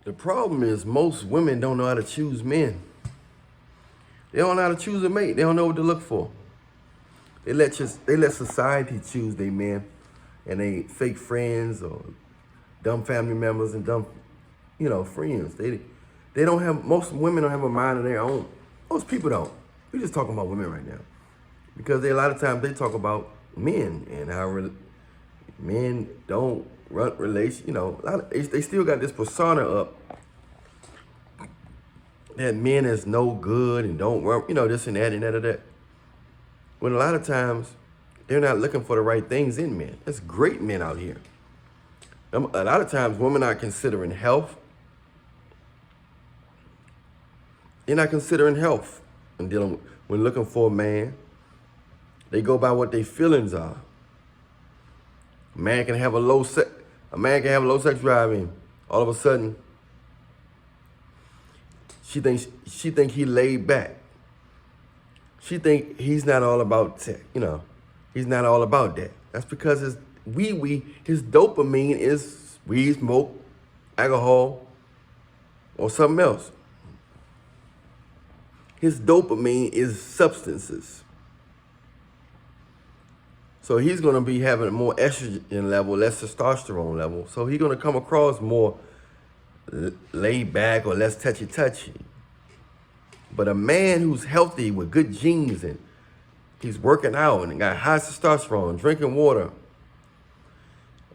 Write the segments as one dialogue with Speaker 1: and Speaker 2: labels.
Speaker 1: The problem is most women don't know how to choose men. They don't know how to choose a mate. They don't know what to look for. They let society choose their men, and they fake friends or dumb family members and dumb, friends. They don't have, most women don't have a mind of their own. Most people don't. We're just talking about women right now. Because a lot of times they talk about men and how men don't run relations. They still got this persona up that men is no good and don't run, this and that and that and that. When a lot of times they're not looking for the right things in men. There's great men out here. A lot of times women are considering health. They're not considering health when looking for a man. They go by what their feelings are. A man can have a low sex drive, and all of a sudden she think he laid back. She think he's not all about tech, he's not all about that. That's because his dopamine is weed, smoke, alcohol, or something else. His dopamine is substances. So he's going to be having more estrogen level, less testosterone level. So he's going to come across more laid back or less touchy-touchy. But a man who's healthy with good genes and he's working out and got high testosterone, drinking water,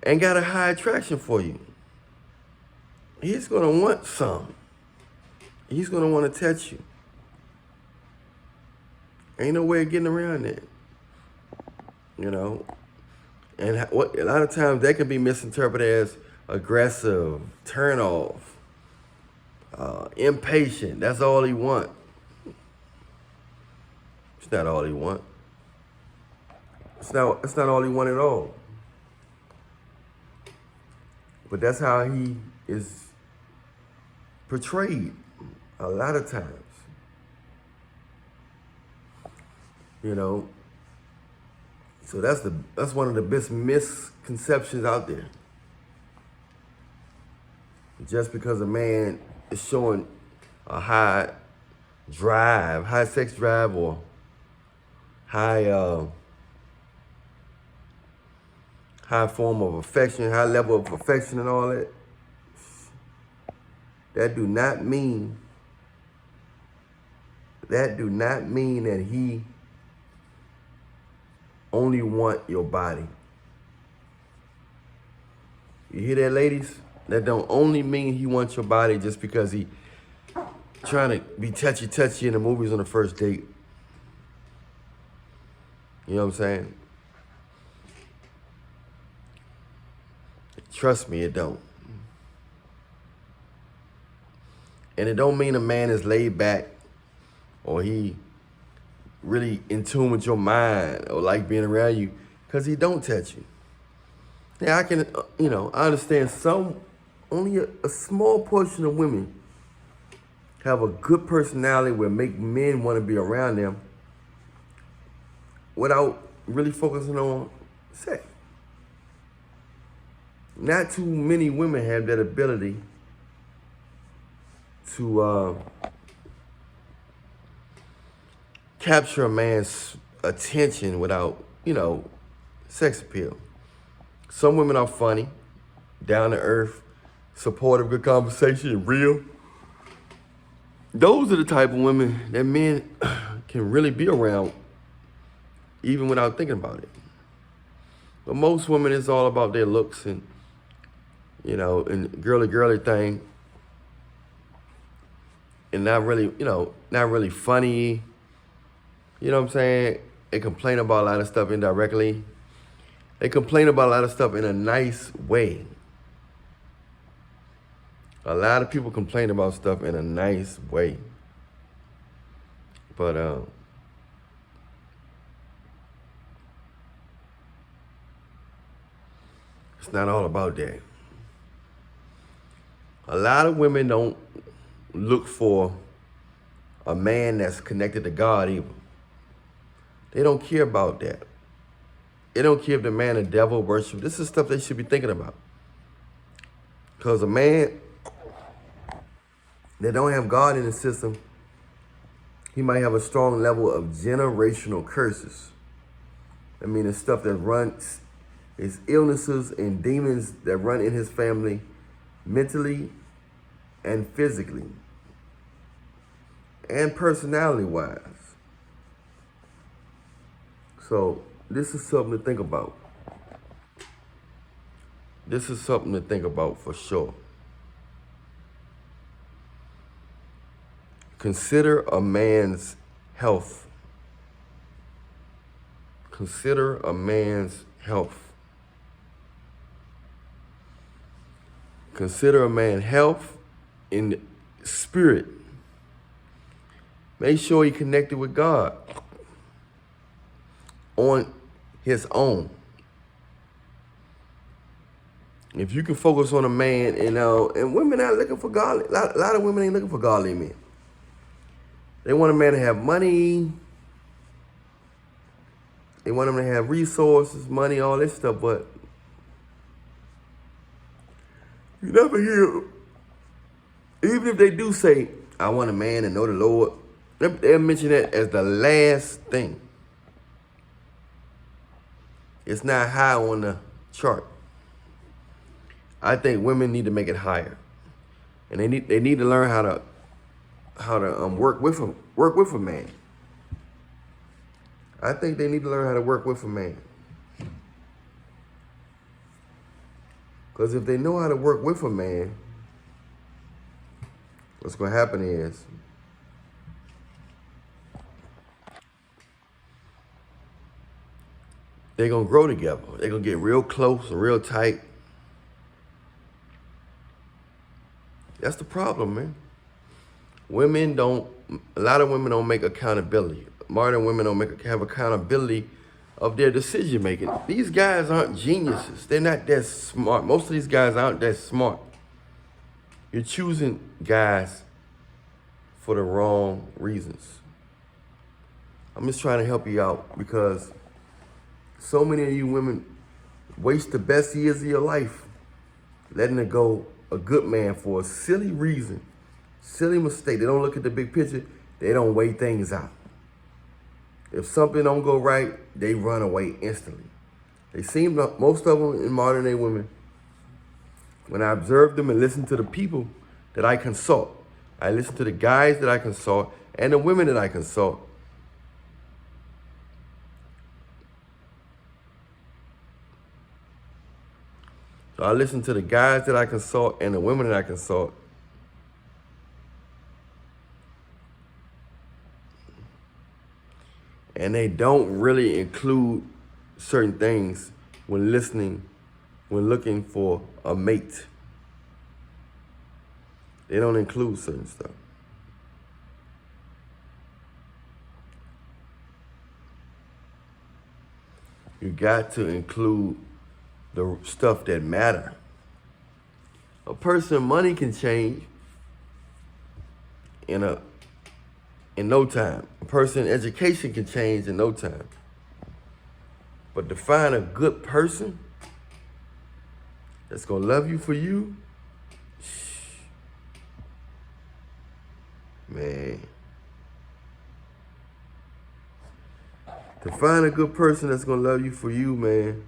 Speaker 1: and got a high attraction for you, he's going to want some. He's going to want to touch you. Ain't no way of getting around that. And a lot of times that can be misinterpreted as aggressive, turn off, impatient. That's all he want. It's not all he want. It's not all he want at all. But that's how he is portrayed a lot of times. So that's one of the best misconceptions out there. Just because a man is showing a high sex drive, or high form of affection, high level of affection and all that, that do not mean that he only want your body. You hear that, ladies? That don't only mean he wants your body just because he trying to be touchy-touchy in the movies on the first date. You know what I'm saying? Trust me, it don't. And it don't mean a man is laid back or he really in tune with your mind or like being around you, because he don't touch you. Yeah, I can, I understand only a small portion of women have a good personality where make men want to be around them without really focusing on sex. Not too many women have that ability to capture a man's attention without, sex appeal. Some women are funny, down to earth, supportive, good conversation, real. Those are the type of women that men can really be around even without thinking about it. But most women, it's all about their looks and, and girly thing. And not really funny. You know what I'm saying? They complain about a lot of stuff indirectly. They complain about a lot of stuff in a nice way. A lot of people complain about stuff in a nice way. But it's not all about that. A lot of women don't look for a man that's connected to God either. They don't care about that. They don't care if the man a devil worship. This is stuff they should be thinking about. Because a man that don't have God in the system, he might have a strong level of generational curses. I mean, it's stuff that runs, it's illnesses and demons that run in his family mentally and physically and personality-wise. So this is something to think about. This is something to think about for sure. Consider a man's health. Consider a man's health. Consider a man's health in spirit. Make sure he connected with God on his own. If you can focus on a man, and women aren't looking for godly. A lot of women ain't looking for godly men. They want a man to have money. They want him to have resources, money, all this stuff, but you never hear, even if they do say, I want a man to know the Lord, they'll mention that as the last thing. It's not high on the chart. I think women need to make it higher, and they need to learn how to work with a man. I think they need to learn how to work with a man, because if they know how to work with a man, what's going to happen is they're going to grow together. They're going to get real close and real tight. That's the problem, man. A lot of women don't make accountability. Modern women don't have accountability of their decision making. These guys aren't geniuses. They're not that smart. Most of these guys aren't that smart. You're choosing guys for the wrong reasons. I'm just trying to help you out, because so many of you women waste the best years of your life letting it go a good man for a silly reason, silly mistake. They don't look at the big picture. They don't weigh things out. If something don't go right, they run away instantly. They seem, most of them in modern day women, when I observe them and listen to the people that I consult, I listen to the guys that I consult and the women that I consult, so I listen to the guys that I consult and the women that I consult. And they don't really include certain things when looking for a mate. They don't include certain stuff. You got to include the stuff that matter. A person, money can change in no time. A person, education can change in no time. But to find a good person that's gonna love you for you, man. To find a good person that's gonna love you for you, man,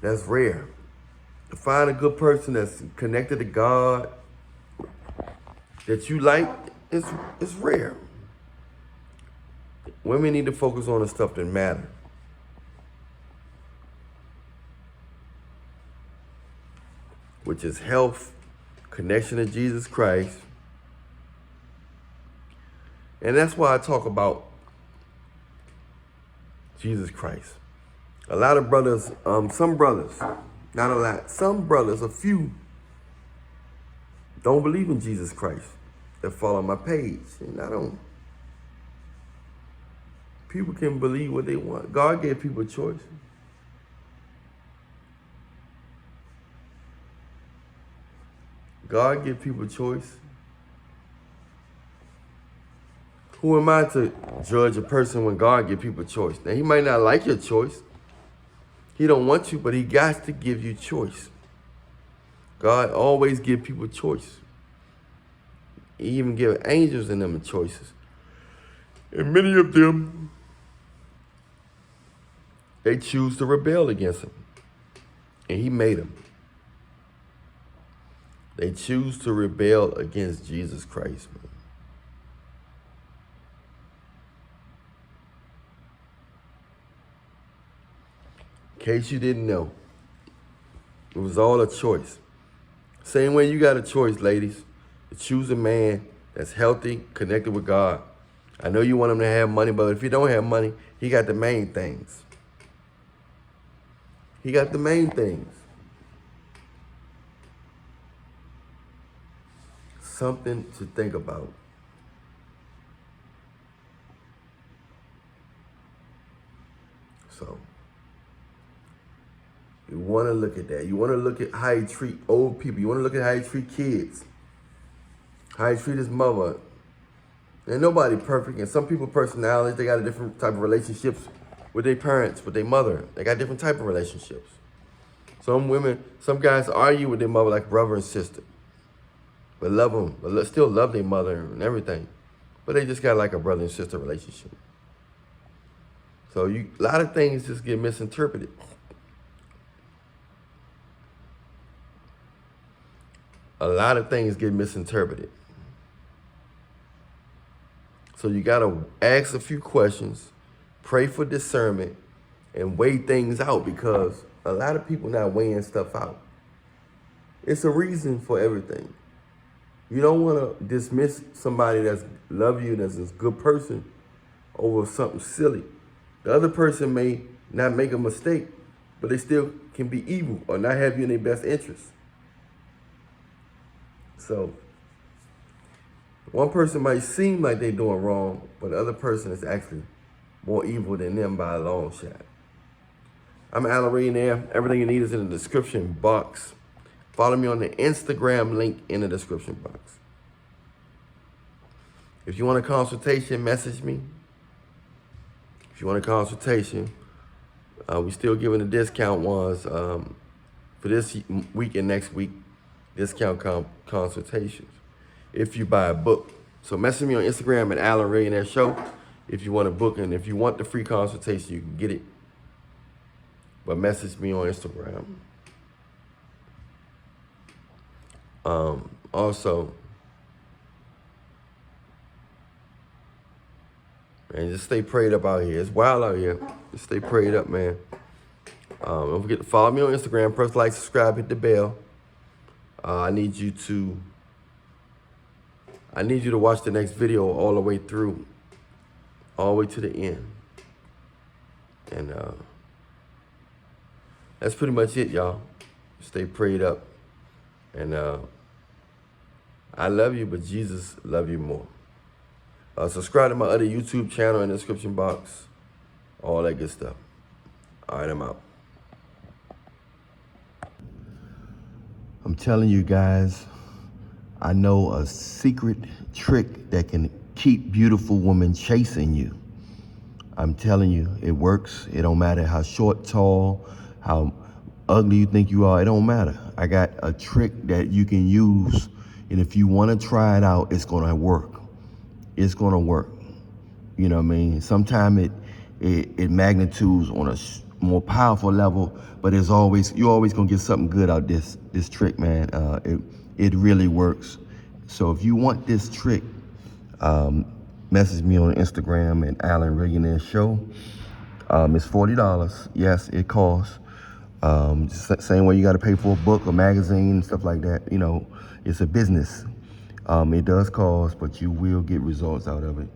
Speaker 1: that's rare. To find a good person that's connected to God, that you like, it's rare. Women need to focus on the stuff that matter. Which is health, connection to Jesus Christ. And that's why I talk about Jesus Christ. A lot of brothers, some brothers, not a lot, some brothers, a few, don't believe in Jesus Christ that follow my page. And I don't. People can believe what they want. God gave people a choice. God gave people a choice. Who am I to judge a person when God gives people a choice? Now, he might not like your choice. He don't want you, but he got to give you choice. God always give people choice. He even give angels and them choices. And many of them, they choose to rebel against him. And he made them. They choose to rebel against Jesus Christ, man. In case you didn't know, it was all a choice. Same way you got a choice, ladies, to choose a man that's healthy, connected with God. I know you want him to have money, but if he don't have money, he got the main things. He got the main things. Something to think about. So, you want to look at that. You want to look at how you treat old people. You want to look at how you treat kids. How you treat his mother. Ain't nobody perfect. And some people personalities, they got a different type of relationships with their parents, with their mother. They got different type of relationships. Some women, some guys argue with their mother like brother and sister. But love them, but still love their mother and everything. But they just got like a brother and sister relationship. So a lot of things just get misinterpreted. A lot of things get misinterpreted. So you got to ask a few questions, pray for discernment, and weigh things out, because a lot of people not weighing stuff out. It's a reason for everything. You don't want to dismiss somebody that's love you, that's a good person, over something silly. The other person may not make a mistake, but they still can be evil or not have you in their best interest. So one person might seem like they're doing wrong, but the other person is actually more evil than them by a long shot. I'm Allan Reallionaire. Everything you need is in the description box. Follow me on the Instagram link in the description box. If you want a consultation, message me. If you want a consultation, we still giving the discount ones for this week and next week, discount consultations if you buy a book. So message me on Instagram at Allan Reallionaire Show if you want a book, and if you want the free consultation, you can get it. But message me on Instagram. Also, man, just stay prayed up out here. It's wild out here. Just stay prayed up, man. Don't forget to follow me on Instagram. Press like, subscribe, hit the bell. I need you to watch the next video all the way through, all the way to the end. And that's pretty much it, y'all. Stay prayed up. And I love you, but Jesus love you more. Subscribe to my other YouTube channel in the description box. All that good stuff. All right, I'm out. I'm telling you guys, I know a secret trick that can keep beautiful women chasing you. I'm telling you, it works. It don't matter how short, tall, how ugly you think you are. It don't matter. I got a trick that you can use, and if you want to try it out, it's gonna work. It's gonna work. You know what I mean? Sometimes it magnitudes on a more powerful level, but you're always gonna get something good out this trick, man. It really works. So if you want this trick, message me on Instagram at Allan Reallionaire Show. It's $40. Yes, it costs. Same way you got to pay for a book, a magazine, stuff like that. You know, it's a business. It does cost, but you will get results out of it.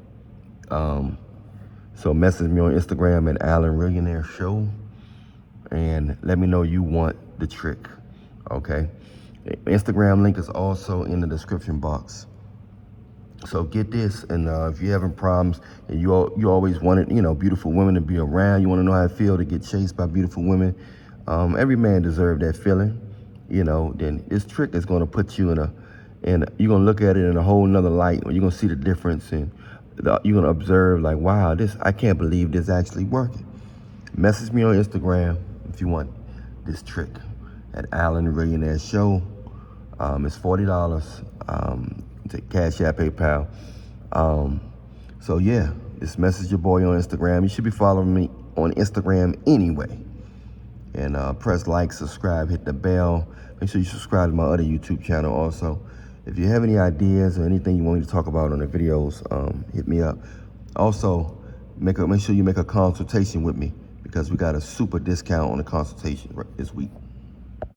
Speaker 1: So message me on Instagram at Allan Reallionaire Show, and let me know you want the trick. Okay. Instagram link is also in the description box. So get this, and if you're having problems and you always wanted, beautiful women to be around, you want to know how it feels to get chased by beautiful women. Every man deserves that feeling, then this trick is going to put you and you're going to look at it in a whole nother light. You're going to see the difference, and you're going to observe like, wow, I can't believe this actually working. Message me on Instagram, if you want this trick at Allan Reallionaire Show. It's $40. Take Cash App, PayPal. So yeah, just message your boy on Instagram. You should be following me on Instagram anyway. And press like, subscribe, hit the bell. Make sure you subscribe to my other YouTube channel also. If you have any ideas or anything you want me to talk about on the videos, hit me up. Also, make sure you make a consultation with me, because we got a super discount on the consultation this week.